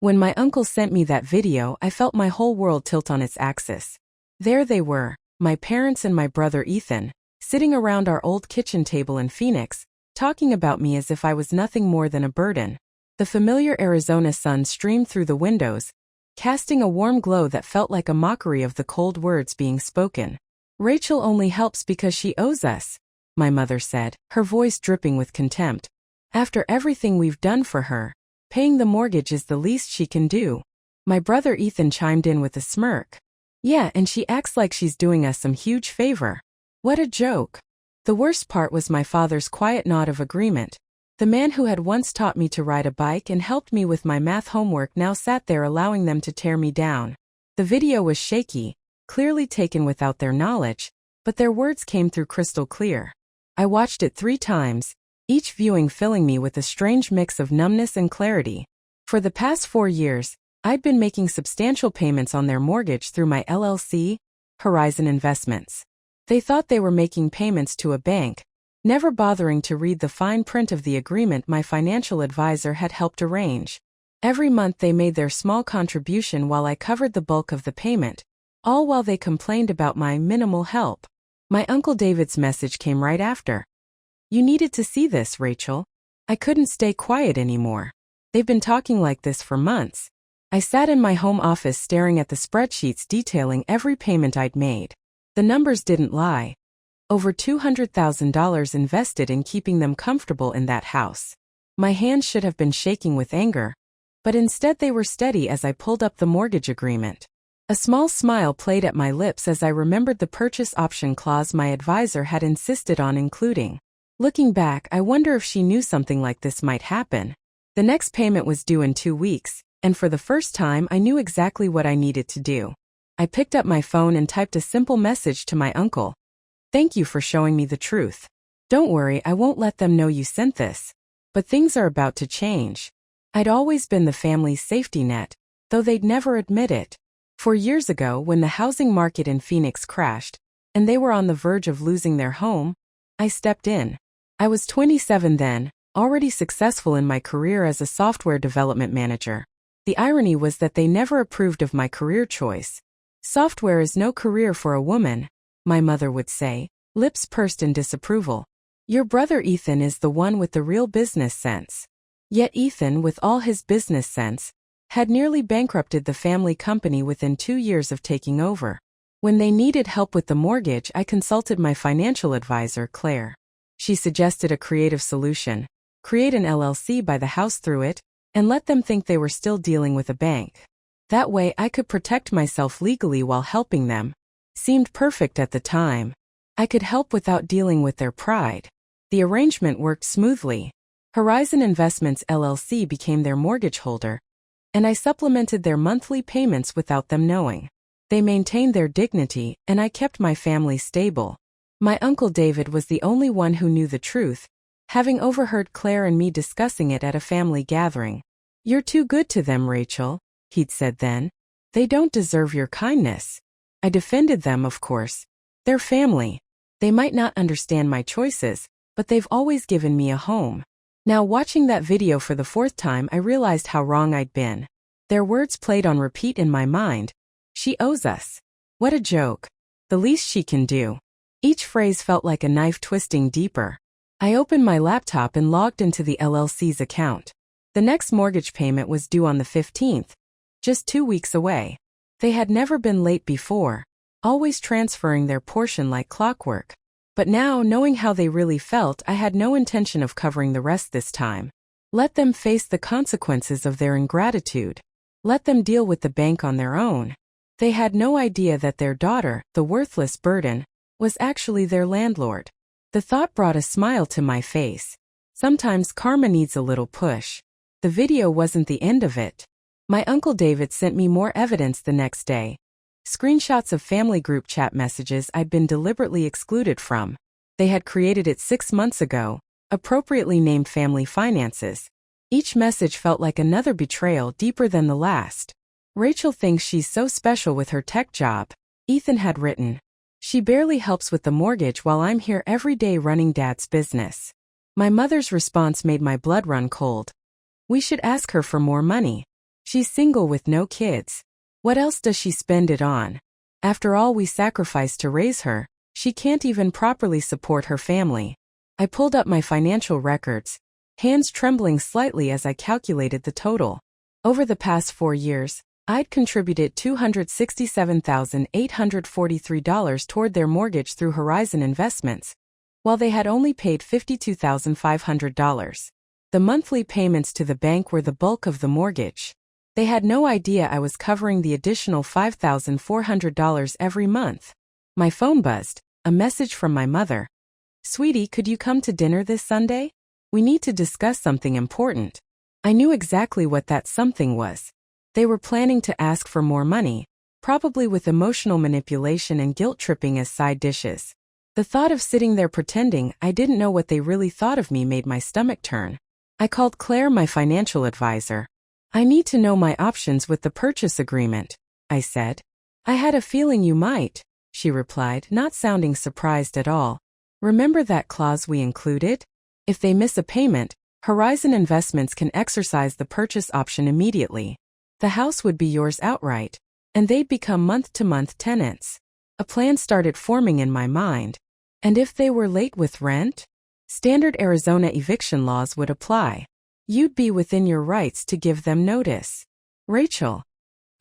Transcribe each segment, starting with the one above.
When my uncle sent me that video, I felt my whole world tilt on its axis. There they were, my parents and my brother Ethan, sitting around our old kitchen table in Phoenix, talking about me as if I was nothing more than a burden. The familiar Arizona sun streamed through the windows, casting a warm glow that felt like a mockery of the cold words being spoken. "Rachel only helps because she owes us," my mother said, her voice dripping with contempt. "After everything we've done for her, paying the mortgage is the least she can do." My brother Ethan chimed in with a smirk. "Yeah, and she acts like she's doing us some huge favor. What a joke." The worst part was my father's quiet nod of agreement. The man who had once taught me to ride a bike and helped me with my math homework now sat there allowing them to tear me down. The video was shaky, clearly taken without their knowledge, but their words came through crystal clear. I watched it 3 times, each viewing filling me with a strange mix of numbness and clarity. For the past 4 years, I'd been making substantial payments on their mortgage through my LLC, Horizon Investments. They thought they were making payments to a bank, never bothering to read the fine print of the agreement my financial advisor had helped arrange. Every month they made their small contribution while I covered the bulk of the payment, all while they complained about my minimal help. My Uncle David's message came right after. "You needed to see this, Rachel." I couldn't stay quiet anymore. They've been talking like this for months. I sat in my home office staring at the spreadsheets detailing every payment I'd made. The numbers didn't lie. Over $200,000 invested in keeping them comfortable in that house. My hands should have been shaking with anger, but instead they were steady as I pulled up the mortgage agreement. A small smile played at my lips as I remembered the purchase option clause my advisor had insisted on including. Looking back, I wonder if she knew something like this might happen. The next payment was due in 2 weeks, and for the first time I knew exactly what I needed to do. I picked up my phone and typed a simple message to my uncle. "Thank you for showing me the truth. Don't worry, I won't let them know you sent this. But things are about to change." I'd always been the family's safety net, though they'd never admit it. 4 years ago, when the housing market in Phoenix crashed, and they were on the verge of losing their home, I stepped in. I was 27 then, already successful in my career as a software development manager. The irony was that they never approved of my career choice. "Software is no career for a woman," my mother would say, lips pursed in disapproval. "Your brother Ethan is the one with the real business sense." Yet Ethan, with all his business sense, had nearly bankrupted the family company within 2 years of taking over. When they needed help with the mortgage, I consulted my financial advisor, Claire. She suggested a creative solution: create an LLC, buy the house through it, and let them think they were still dealing with a bank. That way I could protect myself legally while helping them. Seemed perfect at the time. I could help without dealing with their pride. The arrangement worked smoothly. Horizon Investments LLC became their mortgage holder, and I supplemented their monthly payments without them knowing. They maintained their dignity, and I kept my family stable. My Uncle David was the only one who knew the truth, having overheard Claire and me discussing it at a family gathering. "You're too good to them, Rachel," he'd said then. "They don't deserve your kindness." I defended them, of course. They're family. They might not understand my choices, but they've always given me a home. Now, watching that video for the 4th time, I realized how wrong I'd been. Their words played on repeat in my mind. "She owes us. What a joke. The least she can do." Each phrase felt like a knife twisting deeper. I opened my laptop and logged into the LLC's account. The next mortgage payment was due on the 15th, just 2 weeks away. They had never been late before, always transferring their portion like clockwork. But now, knowing how they really felt, I had no intention of covering the rest this time. Let them face the consequences of their ingratitude. Let them deal with the bank on their own. They had no idea that their daughter, the worthless burden, was actually their landlord. The thought brought a smile to my face. Sometimes karma needs a little push. The video wasn't the end of it. My Uncle David sent me more evidence the next day. Screenshots of family group chat messages I'd been deliberately excluded from. They had created it 6 months ago, appropriately named Family Finances. Each message felt like another betrayal deeper than the last. "Rachel thinks she's so special with her tech job," Ethan had written. "She barely helps with the mortgage while I'm here every day running Dad's business." My mother's response made my blood run cold. "We should ask her for more money. She's single with no kids. What else does she spend it on? After all we sacrificed to raise her, she can't even properly support her family. I pulled up my financial records, hands trembling slightly as I calculated the total. Over the past 4 years, I'd contributed $267,843 toward their mortgage through Horizon Investments, while they had only paid $52,500. The monthly payments to the bank were the bulk of the mortgage. They had no idea I was covering the additional $5,400 every month. My phone buzzed, a message from my mother. "Sweetie, could you come to dinner this Sunday? We need to discuss something important." I knew exactly what that something was. They were planning to ask for more money, probably with emotional manipulation and guilt-tripping as side dishes. The thought of sitting there pretending I didn't know what they really thought of me made my stomach turn. I called Claire, my financial advisor. "I need to know my options with the purchase agreement," I said. "I had a feeling you might," she replied, not sounding surprised at all. "Remember that clause we included? If they miss a payment, Horizon Investments can exercise the purchase option immediately. The house would be yours outright, and they'd become month-to-month tenants." A plan started forming in my mind. And if they were late with rent? Standard Arizona eviction laws would apply. You'd be within your rights to give them notice. "Rachel,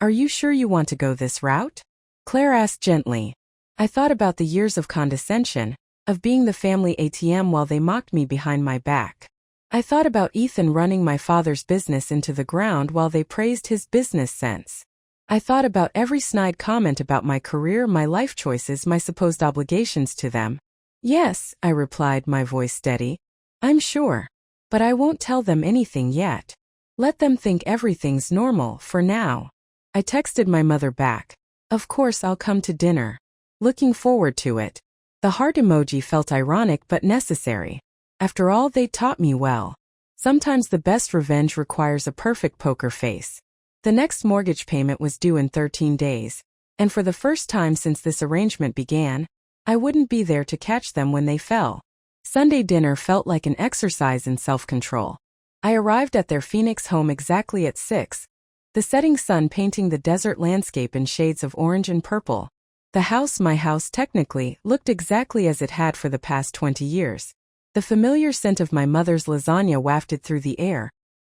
are you sure you want to go this route?" Claire asked gently. I thought about the years of condescension, of being the family ATM while they mocked me behind my back. I thought about Ethan running my father's business into the ground while they praised his business sense. I thought about every snide comment about my career, my life choices, my supposed obligations to them. "Yes," I replied, my voice steady. "I'm sure. But I won't tell them anything yet. Let them think everything's normal for now." I texted my mother back. "Of course I'll come to dinner. Looking forward to it." The heart emoji felt ironic but necessary. After all, they taught me well. Sometimes the best revenge requires a perfect poker face. The next mortgage payment was due in 13 days, and for the first time since this arrangement began, I wouldn't be there to catch them when they fell. Sunday dinner felt like an exercise in self-control. I arrived at their Phoenix home exactly at 6, the setting sun painting the desert landscape in shades of orange and purple. The house, my house technically, looked exactly as it had for the past 20 years. The familiar scent of my mother's lasagna wafted through the air,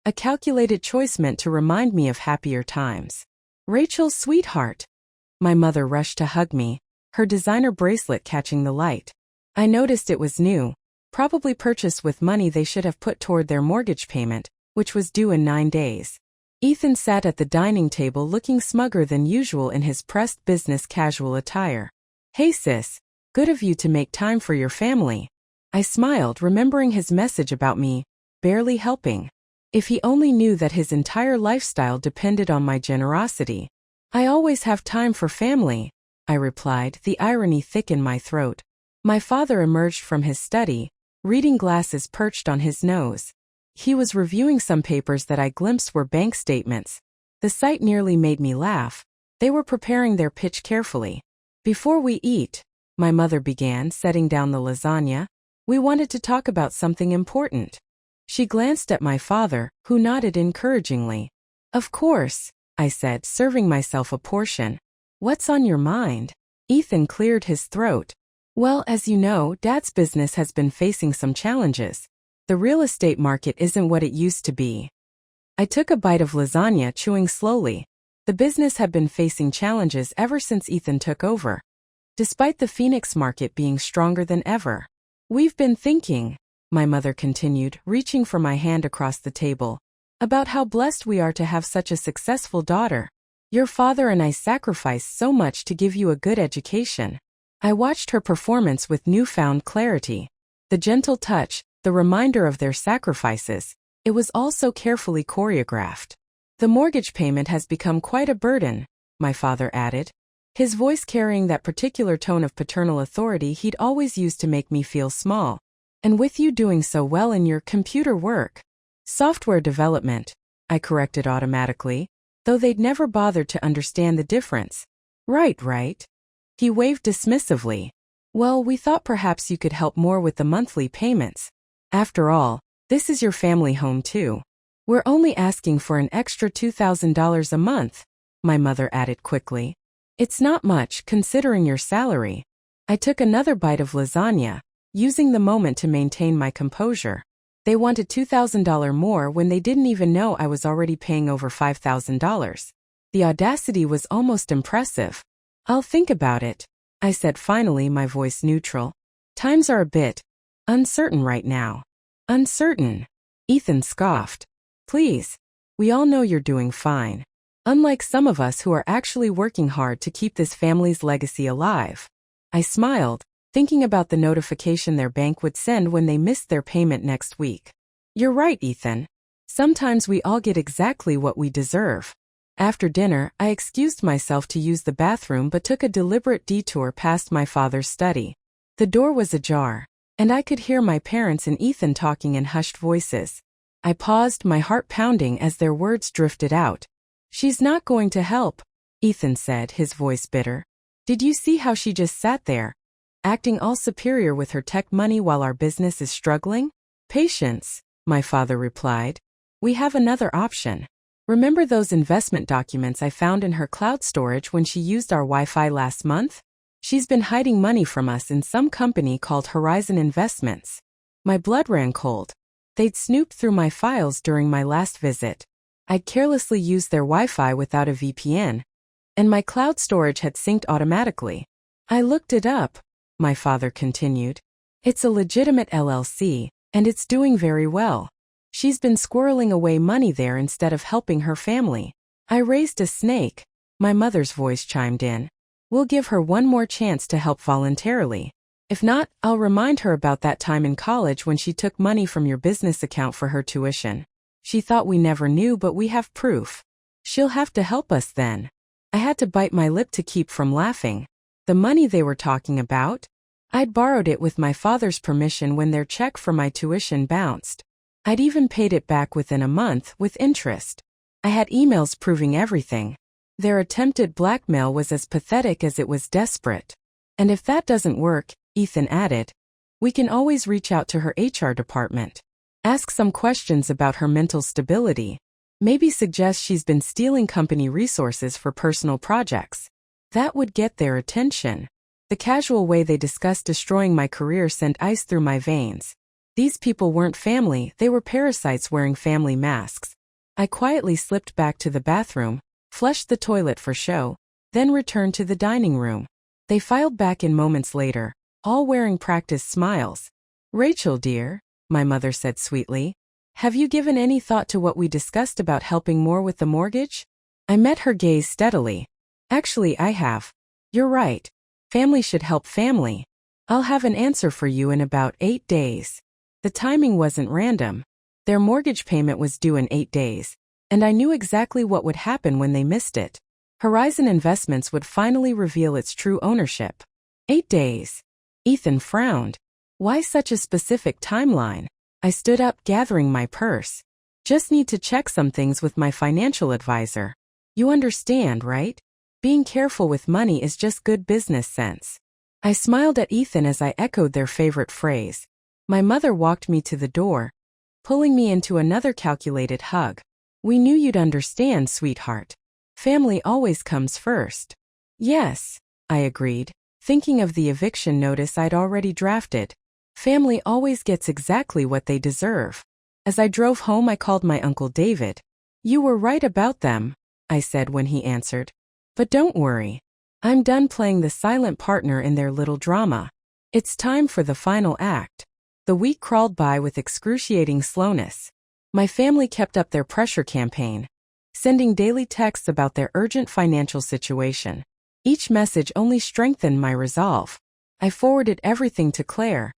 a calculated choice meant to remind me of happier times. "Rachel, sweetheart." My mother rushed to hug me, her designer bracelet catching the light. I noticed it was new, probably purchased with money they should have put toward their mortgage payment, which was due in 9 days. Ethan sat at the dining table looking smugger than usual in his pressed business casual attire. "Hey sis, good of you to make time for your family." I smiled, remembering his message about me barely helping. If he only knew that his entire lifestyle depended on my generosity. "I always have time for family," I replied, the irony thick in my throat. My father emerged from his study, reading glasses perched on his nose. He was reviewing some papers that I glimpsed were bank statements. The sight nearly made me laugh. They were preparing their pitch carefully. "Before we eat," my mother began, setting down the lasagna, "we wanted to talk about something important." She glanced at my father, who nodded encouragingly. "Of course," I said, serving myself a portion. "What's on your mind?" Ethan cleared his throat. "Well, as you know, Dad's business has been facing some challenges. The real estate market isn't what it used to be." I took a bite of lasagna, chewing slowly. The business had been facing challenges ever since Ethan took over, despite the Phoenix market being stronger than ever. "We've been thinking," my mother continued, reaching for my hand across the table, "about how blessed we are to have such a successful daughter. Your father and I sacrificed so much to give you a good education." I watched her performance with newfound clarity. The gentle touch, the reminder of their sacrifices, it was all so carefully choreographed. "The mortgage payment has become quite a burden," my father added, his voice carrying that particular tone of paternal authority he'd always used to make me feel small. "And with you doing so well in your computer work." "Software development," I corrected automatically, though they'd never bothered to understand the difference. Right. He waved dismissively. "Well, we thought perhaps you could help more with the monthly payments. After all, this is your family home too." We're only asking for an extra $2,000 a month, my mother added quickly. It's not much, considering your salary. I took another bite of lasagna, using the moment to maintain my composure. They wanted $2,000 more when they didn't even know I was already paying over $5,000. The audacity was almost impressive. I'll think about it, I said finally, my voice neutral. Times are a bit uncertain right now. Uncertain? Ethan scoffed. Please. We all know you're doing fine. Unlike some of us who are actually working hard to keep this family's legacy alive. I smiled, thinking about the notification their bank would send when they missed their payment next week. You're right, Ethan. Sometimes we all get exactly what we deserve. After dinner, I excused myself to use the bathroom but took a deliberate detour past my father's study. The door was ajar, and I could hear my parents and Ethan talking in hushed voices. I paused, my heart pounding as their words drifted out. She's not going to help, Ethan said, his voice bitter. Did you see how she just sat there, acting all superior with her tech money while our business is struggling? Patience, my father replied. We have another option. Remember those investment documents I found in her cloud storage when she used our Wi-Fi last month? She's been hiding money from us in some company called Horizon Investments. My blood ran cold. They'd snooped through my files during my last visit. I'd carelessly used their Wi-Fi without a VPN, and my cloud storage had synced automatically. I looked it up, my father continued. It's a legitimate LLC, and it's doing very well. She's been squirreling away money there instead of helping her family. I raised a snake, my mother's voice chimed in. We'll give her one more chance to help voluntarily. If not, I'll remind her about that time in college when she took money from your business account for her tuition. She thought we never knew, but we have proof. She'll have to help us then. I had to bite my lip to keep from laughing. The money they were talking about? I'd borrowed it with my father's permission when their check for my tuition bounced. I'd even paid it back within a month, with interest. I had emails proving everything. Their attempted blackmail was as pathetic as it was desperate. And if that doesn't work, Ethan added, we can always reach out to her HR department. Ask some questions about her mental stability. Maybe suggest she's been stealing company resources for personal projects. That would get their attention. The casual way they discussed destroying my career sent ice through my veins. These people weren't family, they were parasites wearing family masks. I quietly slipped back to the bathroom, flushed the toilet for show, then returned to the dining room. They filed back in moments later, all wearing practiced smiles. Rachel, dear, my mother said sweetly, have you given any thought to what we discussed about helping more with the mortgage? I met her gaze steadily. Actually, I have. You're right. Family should help family. I'll have an answer for you in about 8 days. The timing wasn't random. Their mortgage payment was due in 8 days, and I knew exactly what would happen when they missed it. Horizon Investments would finally reveal its true ownership. 8 days. Ethan frowned. Why such a specific timeline? I stood up, gathering my purse. Just need to check some things with my financial advisor. You understand, right? Being careful with money is just good business sense. I smiled at Ethan as I echoed their favorite phrase. My mother walked me to the door, pulling me into another calculated hug. We knew you'd understand, sweetheart. Family always comes first. Yes, I agreed, thinking of the eviction notice I'd already drafted. Family always gets exactly what they deserve. As I drove home, I called my Uncle David. You were right about them, I said when he answered. But don't worry. I'm done playing the silent partner in their little drama. It's time for the final act. The week crawled by with excruciating slowness. My family kept up their pressure campaign, sending daily texts about their urgent financial situation. Each message only strengthened my resolve. I forwarded everything to Claire,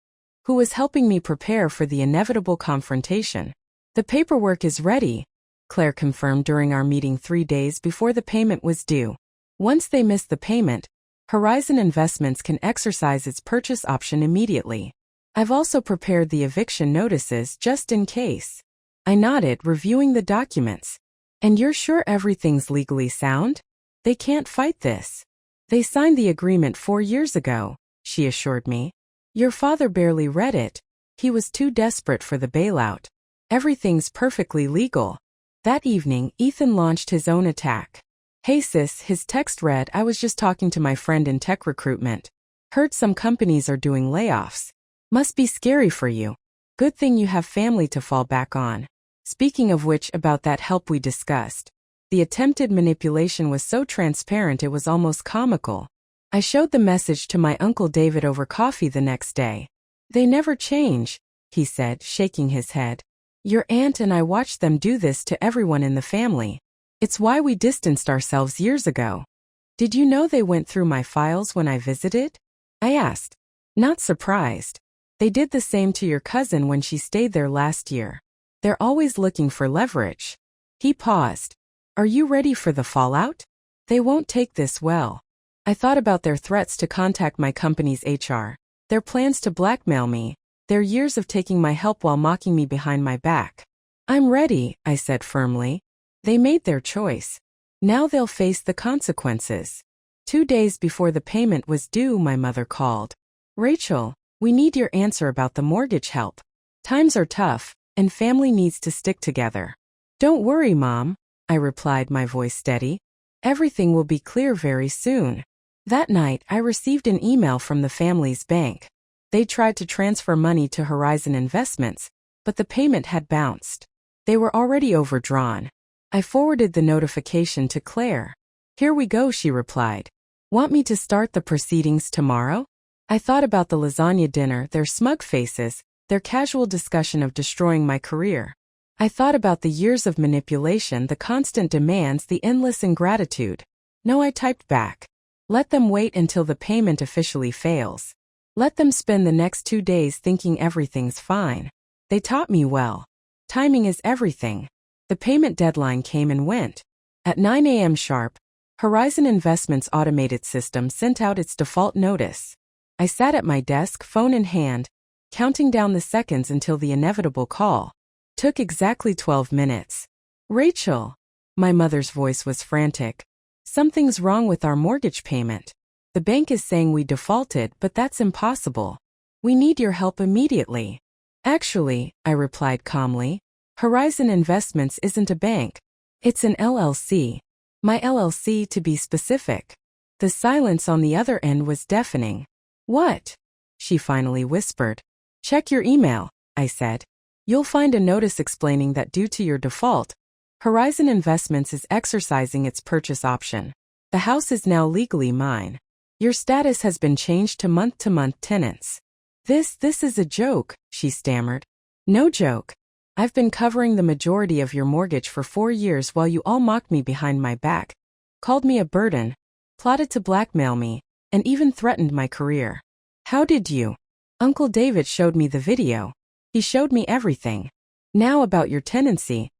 who was helping me prepare for the inevitable confrontation. The paperwork is ready, Claire confirmed during our meeting 3 days before the payment was due. Once they miss the payment, Horizon Investments can exercise its purchase option immediately. I've also prepared the eviction notices just in case. I nodded, reviewing the documents. And you're sure everything's legally sound? They can't fight this. They signed the agreement 4 years ago, she assured me. Your father barely read it. He was too desperate for the bailout. Everything's perfectly legal. That evening, Ethan launched his own attack. Hey sis, his text read, I was just talking to my friend in tech recruitment. Heard some companies are doing layoffs. Must be scary for you. Good thing you have family to fall back on. Speaking of which, about that help we discussed. The attempted manipulation was so transparent it was almost comical. I showed the message to my Uncle David over coffee the next day. They never change, he said, shaking his head. Your aunt and I watched them do this to everyone in the family. It's why we distanced ourselves years ago. Did you know they went through my files when I visited? I asked. Not surprised. They did the same to your cousin when she stayed there last year. They're always looking for leverage. He paused. Are you ready for the fallout? They won't take this well. I thought about their threats to contact my company's HR, their plans to blackmail me, their years of taking my help while mocking me behind my back. I'm ready, I said firmly. They made their choice. Now they'll face the consequences. 2 days before the payment was due, my mother called. Rachel, we need your answer about the mortgage help. Times are tough, and family needs to stick together. Don't worry, Mom, I replied, my voice steady. Everything will be clear very soon. That night, I received an email from the family's bank. They tried to transfer money to Horizon Investments, but the payment had bounced. They were already overdrawn. I forwarded the notification to Claire. Here we go, she replied. Want me to start the proceedings tomorrow? I thought about the lasagna dinner, their smug faces, their casual discussion of destroying my career. I thought about the years of manipulation, the constant demands, the endless ingratitude. No, I typed back. Let them wait until the payment officially fails. Let them spend the next 2 days thinking everything's fine. They taught me well. Timing is everything. The payment deadline came and went. At 9 a.m. sharp, Horizon Investments' automated system sent out its default notice. I sat at my desk, phone in hand, counting down the seconds until the inevitable call. Took exactly 12 minutes. Rachel, my mother's voice was frantic. Something's wrong with our mortgage payment. The bank is saying we defaulted, but that's impossible. We need your help immediately. Actually, I replied calmly, Horizon Investments isn't a bank. It's an LLC. My LLC, to be specific. The silence on the other end was deafening. What? She finally whispered. Check your email, I said. You'll find a notice explaining that due to your default, Horizon Investments is exercising its purchase option. The house is now legally mine. Your status has been changed to month-to-month tenants. This is a joke, she stammered. No joke. I've been covering the majority of your mortgage for 4 years while you all mocked me behind my back, called me a burden, plotted to blackmail me, and even threatened my career. How did you? Uncle David showed me the video. He showed me everything. Now about your tenancy.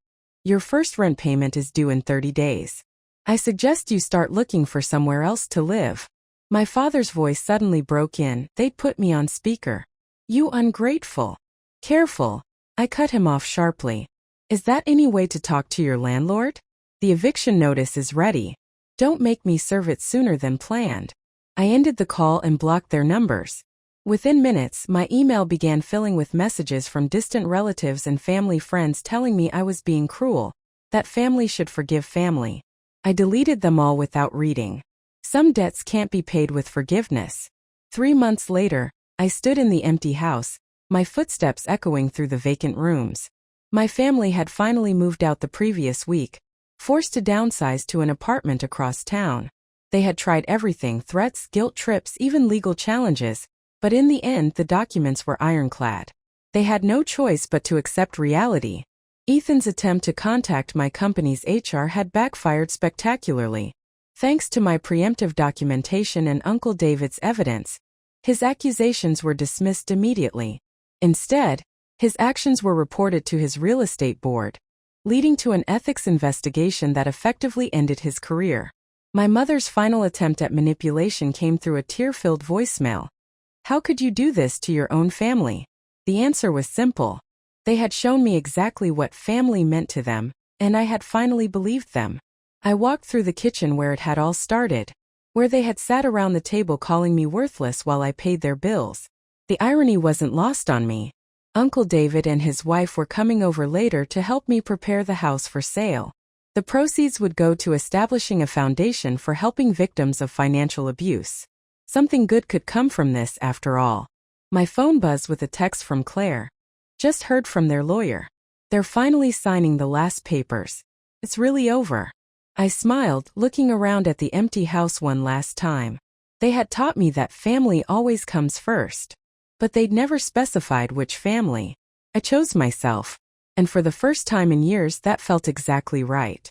Your first rent payment is due in 30 days. I suggest you start looking for somewhere else to live. My father's voice suddenly broke in. They'd put me on speaker. You ungrateful. Careful. I cut him off sharply. Is that any way to talk to your landlord? The eviction notice is ready. Don't make me serve it sooner than planned. I ended the call and blocked their numbers. Within minutes, my email began filling with messages from distant relatives and family friends telling me I was being cruel, that family should forgive family. I deleted them all without reading. Some debts can't be paid with forgiveness. 3 months later, I stood in the empty house, my footsteps echoing through the vacant rooms. My family had finally moved out the previous week, forced to downsize to an apartment across town. They had tried everything, threats, guilt trips, even legal challenges, but in the end the documents were ironclad. They had no choice but to accept reality. Ethan's attempt to contact my company's HR had backfired spectacularly. Thanks to my preemptive documentation and Uncle David's evidence, his accusations were dismissed immediately. Instead, his actions were reported to his real estate board, leading to an ethics investigation that effectively ended his career. My mother's final attempt at manipulation came through a tear-filled voicemail. How could you do this to your own family? The answer was simple. They had shown me exactly what family meant to them, and I had finally believed them. I walked through the kitchen where it had all started, where they had sat around the table calling me worthless while I paid their bills. The irony wasn't lost on me. Uncle David and his wife were coming over later to help me prepare the house for sale. The proceeds would go to establishing a foundation for helping victims of financial abuse. Something good could come from this after all. My phone buzzed with a text from Claire. Just heard from their lawyer. They're finally signing the last papers. It's really over. I smiled, looking around at the empty house one last time. They had taught me that family always comes first. But they'd never specified which family. I chose myself. And for the first time in years that felt exactly right.